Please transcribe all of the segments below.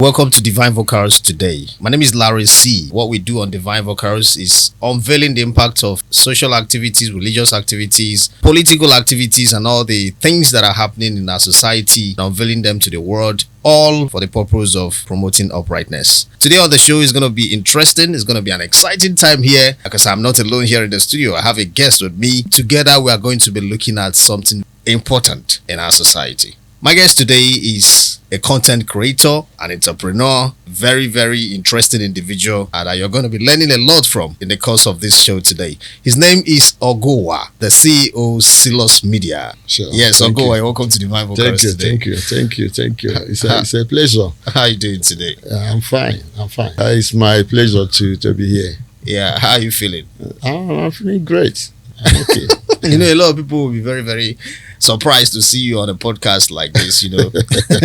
Welcome to Divine Vocals today. My name is Larry C. What we do on Divine Vocals is unveiling the impact of social activities, religious activities, political activities, and all the things that are happening in our society, and unveiling them to the world, all for the purpose of promoting uprightness. Today on the show is going to be interesting. It's going to be an exciting time here because I'm not alone here in the studio. I have a guest with me. Together we are going to be looking at something important in our society. My guest today is a content creator, an entrepreneur, very interesting individual, and you're going to be learning a lot from in the course of this show today. His name is Ogowa, the CEO Silos Media. Sure. Yes, Ogowa, welcome to Divine Vocals today. Thank you. It's a pleasure. How are you doing today? I'm fine. It's my pleasure to be here. Yeah, how are you feeling? I'm feeling great. I'm okay. You know, a lot of people will be very surprised to see you on a podcast like this, you know,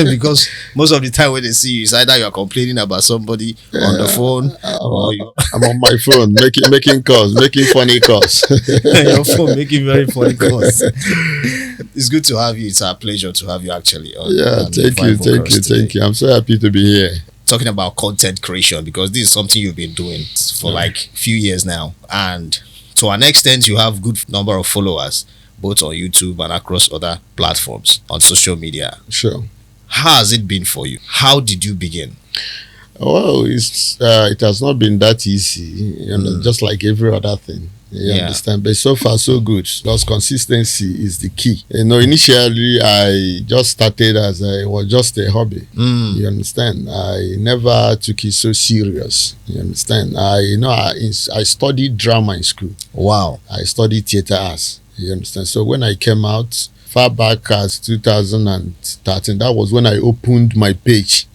because most of the time when they see you, it's either you are complaining about somebody on the phone, or I'm on my phone making calls, making funny calls. Your phone making very funny calls. It's good to have you. It's our pleasure to have you actually. Thank you. I'm so happy to be here. Talking about content creation, because this is something you've been doing for like a few years now, and to an extent you have good number of followers both on YouTube and across other platforms on social media. Sure. How has it been for you? How did you begin? Well, it has not been that easy, just like every other thing. You understand? But so far so good, because consistency is the key. Initially I just started as it was just a hobby. You understand? I never took it so serious. You understand? I studied drama in school. Wow. I studied theater arts. You understand? So when I came out far back as 2013, that was when I opened my page.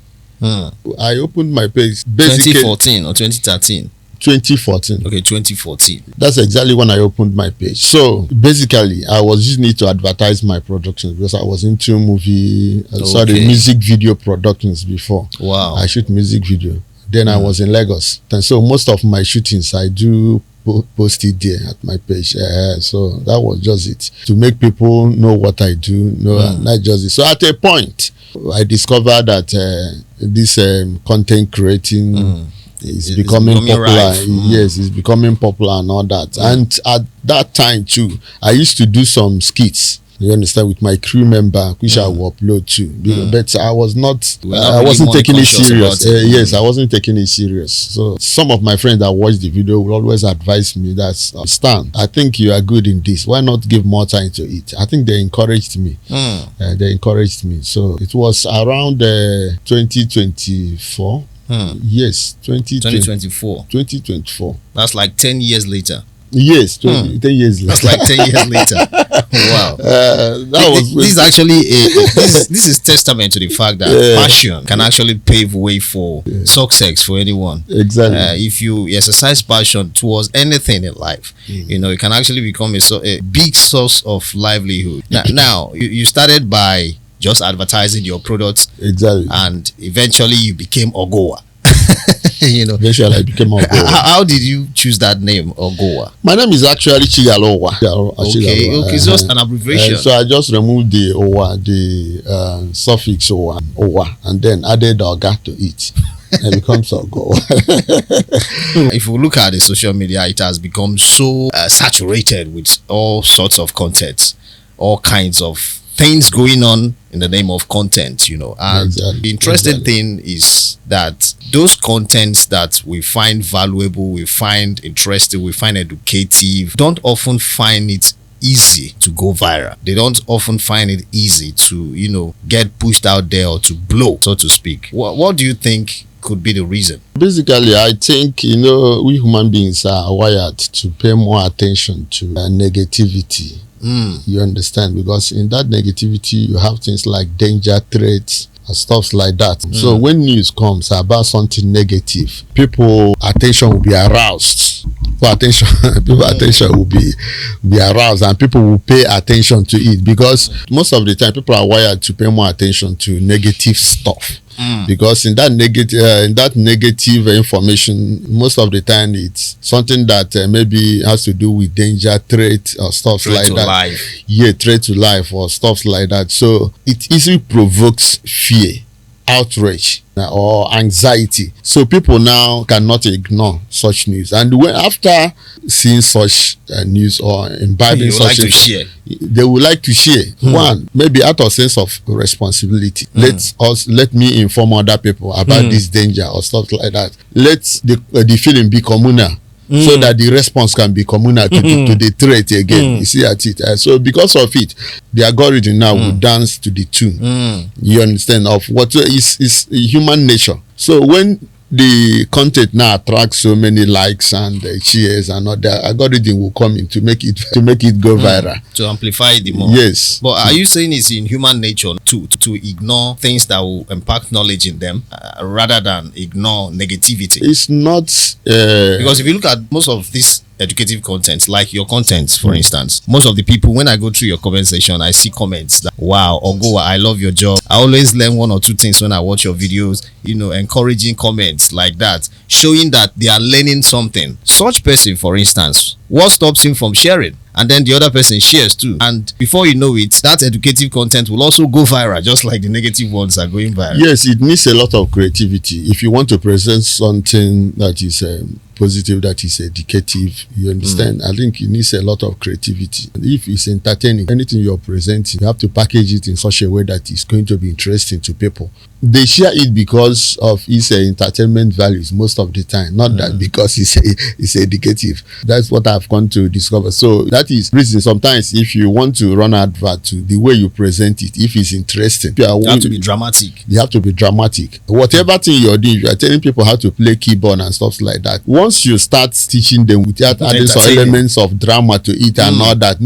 I opened my page 2014 or 2013? 2014. Okay, 2014. That's exactly when I opened my page. So basically, I was using it to advertise my productions because I was into music video productions before. Wow. I shoot music video. Then I was in Lagos. And so most of my shootings, I do post it there at my page. So that was just it. To make people know what I do, not just it. So at a point, I discovered that this content creating is becoming popular. Yes, it's becoming popular and all that. And at that time too, I used to do some skits. You understand, with my crew member, which I will upload too. But I was not. I wasn't taking it serious. Yes, I wasn't taking it serious. So some of my friends that watch the video will always advise me that Stan, I think you are good in this. Why not give more time to it? I think they encouraged me. They encouraged me. So it was around 2024. Yes, 2024. 2024. That's like 10 years later. Yes, 10 years later. That's like 10 years later. Wow. This is actually this is testament to the fact that passion can actually pave way for success for anyone. Exactly. If you exercise passion towards anything in life, it can actually become a big source of livelihood. Now you started by just advertising your products. Exactly. And eventually you became Ogowa. Eventually I became Ogowa. How did you choose that name, Ogowa? My name is actually Chigalowa. Okay, it's just an abbreviation. So I just removed the Owa, the suffix Owa, and then added Oga to it. And it becomes Ogowa. If we look at the social media, it has become so saturated with all sorts of content, all kinds of things going on in the name of content, and the interesting thing is that those contents that we find valuable, we find interesting, we find educative, don't often find it easy to go viral. They don't often find it easy to, get pushed out there or to blow, so to speak. What do you think could be the reason? Basically, I think, we human beings are wired to pay more attention to negativity. You understand? Because in that negativity, you have things like danger, threats, and stuff like that. So when news comes about something negative, people attention will be aroused. People attention will be aroused, and people will pay attention to it, because most of the time people are wired to pay more attention to negative stuff. Because in that negative information, most of the time it's something that maybe has to do with danger, threat, or stuff like that. Life. Yeah, threat to life or stuff like that. So it easily provokes fear outrage or anxiety. So people now cannot ignore such news. And when after seeing such news or imbibing such, like to share. They would like to share. One, maybe out of sense of responsibility. Let me inform other people about this danger or stuff like that. Let the feeling be communal. So that the response can be communal to the threat again. You see at it. So because of it, the algorithm now will dance to the tune. You understand of what is human nature. So when the content now attracts so many likes and shares and all, the algorithm will come in to make it go viral, to amplify it more. Yes. But are you saying it's in human nature to ignore things that will impact knowledge in them rather than ignore negativity? It's not because if you look at most of this educative content, like your content, for instance, most of the people, when I go through your comment section, I see comments that, wow, Ogo, I love your job. I always learn one or two things when I watch your videos, encouraging comments like that, showing that they are learning something. Such person, for instance, what stops him from sharing? And then the other person shares too. And before you know it, that educative content will also go viral, just like the negative ones are going viral. Yes, it needs a lot of creativity. If you want to present something that is positive, that is educative, you understand? I think it needs a lot of creativity. And if it's entertaining, anything you're presenting, you have to package it in such a way that it's going to be interesting to people. They share it because of its entertainment values most of the time, not that because it's educative. That's what I've come to discover. So that is reason sometimes if you want to run advert, to the way you present it, if it's interesting, you have to be dramatic. You have to be dramatic. Whatever thing you're doing, you are telling people how to play keyboard and stuff like that. Once you start teaching them without adding some elements of drama to it and all that,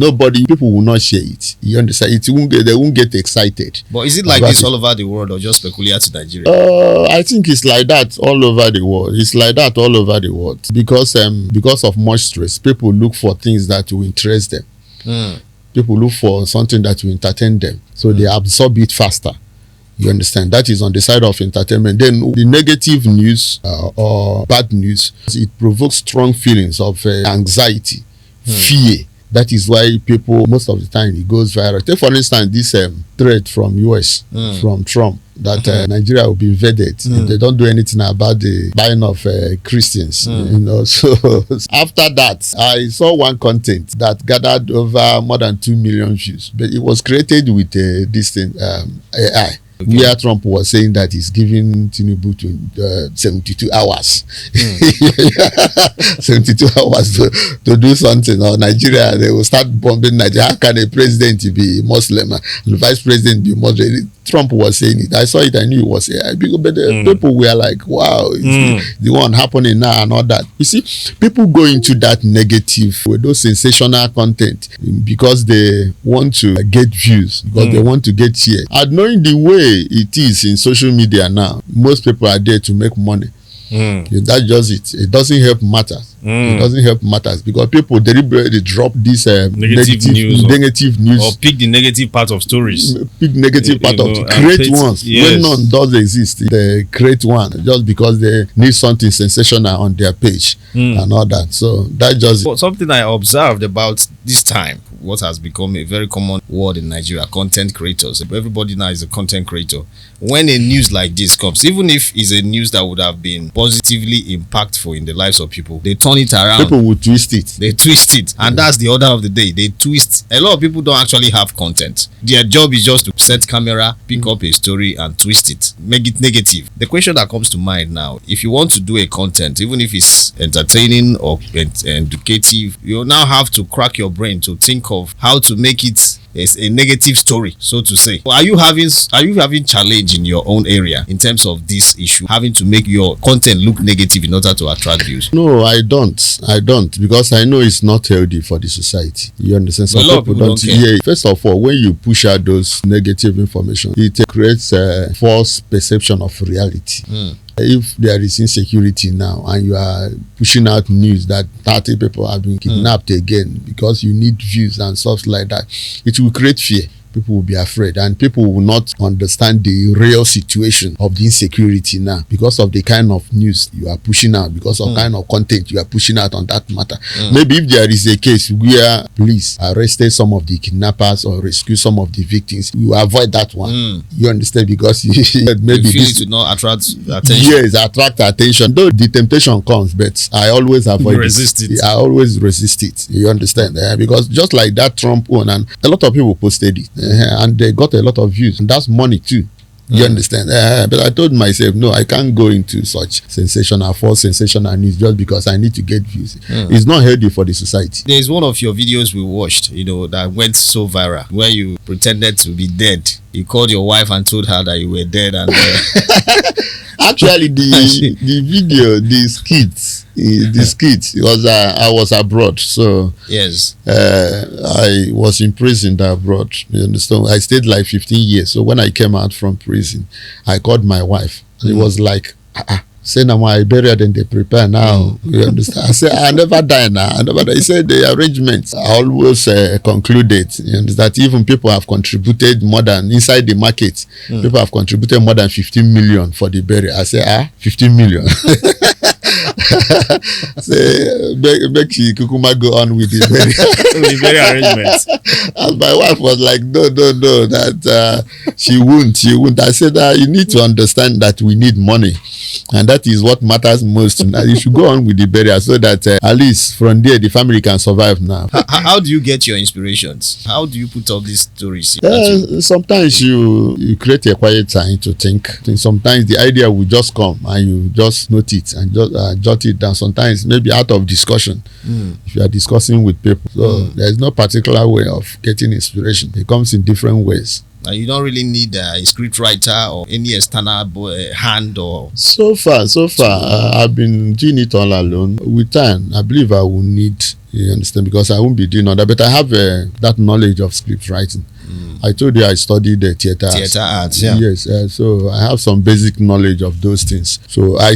people will not share it. You understand? They won't get excited. But is it like this all over the world or just peculiar to Nigeria? I think it's like that all over the world. It's like that all over the world because of much stress, people look for things that will interest them. People look for something that will entertain them, so they absorb it faster. You understand? That is on the side of entertainment. Then the negative news or bad news, it provokes strong feelings of anxiety, fear. That is why people, most of the time, it goes viral. Take, for instance, this threat from US, from Trump, that Nigeria will be invaded if they don't do anything about the buying of Christians. So after that, I saw one content that gathered over more than 2 million views, but it was created with this thing, AI. Where Trump was saying that he's giving Tinubu 72 hours. 72 hours to do something. Or Nigeria, they will start bombing Nigeria. How can a president be Muslim and the vice president be Muslim? Trump was saying it. I saw it. I knew it was AI. But people were like, wow, it's the one happening now and all that. You see, people go into that negative with those sensational content because they want to get views, because they want to get shares. And knowing the way it is in social media now, most people are there to make money. That's just it. It doesn't help matters. It doesn't help matters because people deliberately drop this negative news or pick the negative part of stories. Pick negative part of create ones. When none does exist, they create one just because they need something sensational on their page and all that. So that just something I observed about this time. What has become a very common word in Nigeria, content creators. Everybody now is a content creator. When a news like this comes, even if it's a news that would have been positively impactful in the lives of people, they turn it around. People will twist it. They twist it. And that's the order of the day. They twist. A lot of people don't actually have content. Their job is just to set camera, pick up a story and twist it. Make it negative. The question that comes to mind now, if you want to do a content, even if it's entertaining or educative, you now have to crack your brain to think of how to make it a negative story, so to say. Are you having challenge in your own area in terms of this issue, having to make your content look negative in order to attract views? No, I don't, because I know it's not healthy for the society. You understand? Some people don't care. First of all, when you push out those negative information, it creates a false perception of reality. If there is insecurity now and you are pushing out news that 30 people have been kidnapped again because you need views and stuff like that, it will create fear. people will be afraid, and people will not understand the real situation of the insecurity now because of the kind of news you are pushing out, because of kind of content you are pushing out on that matter. Maybe if there is a case where police arrested some of the kidnappers or rescue some of the victims, you avoid that one. You understand? Because maybe you feel it to not attract attention. Yes, attract attention. Though the temptation comes, but I always avoid it. I always resist it. You understand? Because just like that Trump one, and a lot of people posted it, and they got a lot of views, and that's money too. You understand? But I told myself, no, I can't go into such false sensational news just because I need to get views. It's not healthy for the society. There's one of your videos we watched, that went so viral, where you pretended to be dead. You called your wife and told her that you were dead, and actually the video, the skit was I was abroad, so yes, I was imprisoned abroad. You understand? I stayed like 15 years. So when I came out from prison, I called my wife. It was like, say now I buried and they prepare now. You understand? I said I never die now. I never die. He said the arrangements. I always concluded, you know, that even people have contributed more than inside the market. People have contributed more than 15 million for the burial. I said 15 million. Say make she kukuma go on with the burial arrangements. And my wife was like, no, that she won't. I said you need to understand that we need money, and that is what matters most. Now you should go on with the burial so that at least from there the family can survive now. How do you get your inspirations? How do you put up these stories? Sometimes you create a quiet time to think. Sometimes the idea will just come and you just note it and just jot it down. Sometimes maybe out of discussion, if you are discussing with people. So there is no particular way of getting inspiration. It comes in different ways. And you don't really need a script writer or any external hand or... So far, I've been doing it all alone. With time, I believe I will need, you understand, because I won't be doing all that. But I have that knowledge of script writing. I told you I studied theater arts. Yeah. Yes, so I have some basic knowledge of those things. So I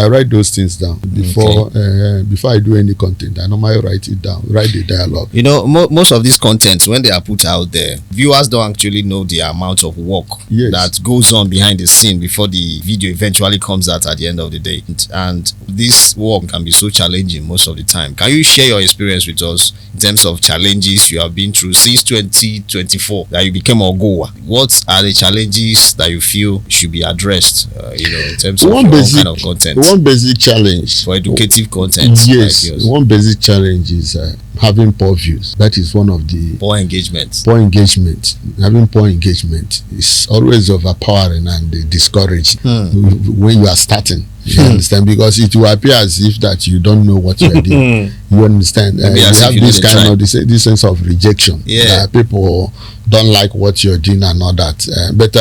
write those things down before I do any content. I normally write it down, write the dialogue. You know, most of these contents, when they are put out there, viewers don't actually know the amount of work that goes on behind the scene before the video eventually comes out at the end of the day. And this work can be so challenging most of the time. Can you share your experience with us in terms of challenges you have been through since 2024 that you became Ogowa? What are the challenges that you feel should be addressed, in terms of kind of content? One basic challenge for educative content. Yes, like one basic challenge is having poor views. That is one of the poor engagement. Having poor engagement is always overpowering and discouraging when you are starting. You understand? Because it will appear as if that you don't know what you are doing. You understand? You have this kind of this sense of rejection. People don't like what you're doing and all that. But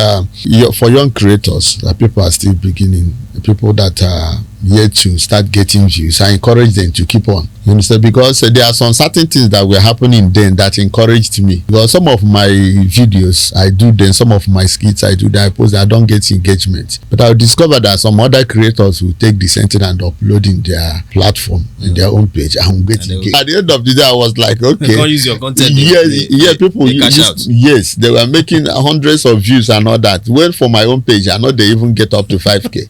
for young creators, people are still beginning. People that are yet to start getting views, I encourage them to keep on. You understand? Because there are some certain things that were happening then that encouraged me. Because some of my videos I do then, some of my skits I do then, I post, I don't get engagement. But I discovered that some other creators will take the same thing and upload in their platform, in their own page, and get engaged. At the end of the day, I was like, okay, you can't use your content. People yes, they were making hundreds of views and all that. Well, for my own page, I know they even get up to 5K.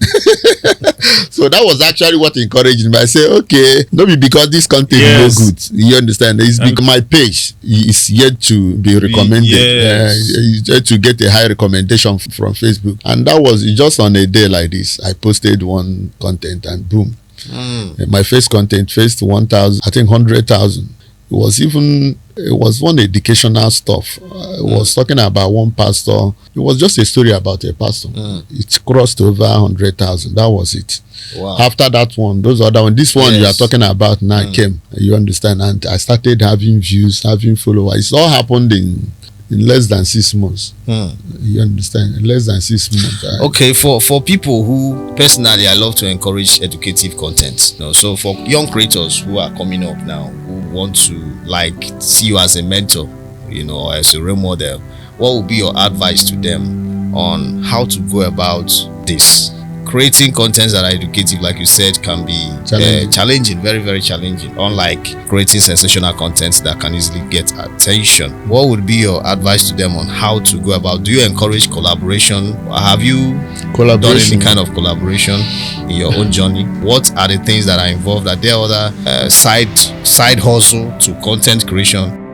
So that was actually what encouraged me. I say, okay, maybe because this content is no good. You understand? It's because my page is yet to be recommended. Yet to get a high recommendation from Facebook. And that was just on a day like this. I posted one content and boom. My first content faced 1,000, I think 100,000. It was one educational stuff. It was talking about one pastor. It was just a story about a pastor. It crossed over 100,000. That was it. Wow. After that one, those other one, this one you are talking about now came. You understand? And I started having views, having followers. It all happened in less than 6 months. You understand? In less than 6 months. Okay, for people who, personally, I love to encourage educative content. So for young creators who are coming up now, who want to see you as a mentor, or as a role model, what would be your advice to them on how to go about this? creating contents that are educative, like you said, can be challenging, very, very challenging, unlike creating sensational contents that can easily get attention. What would be your advice to them on how to go about? Do you encourage collaboration? Have you done any kind of collaboration in your own journey? What are the things that are involved? Are there other side hustle to content creation?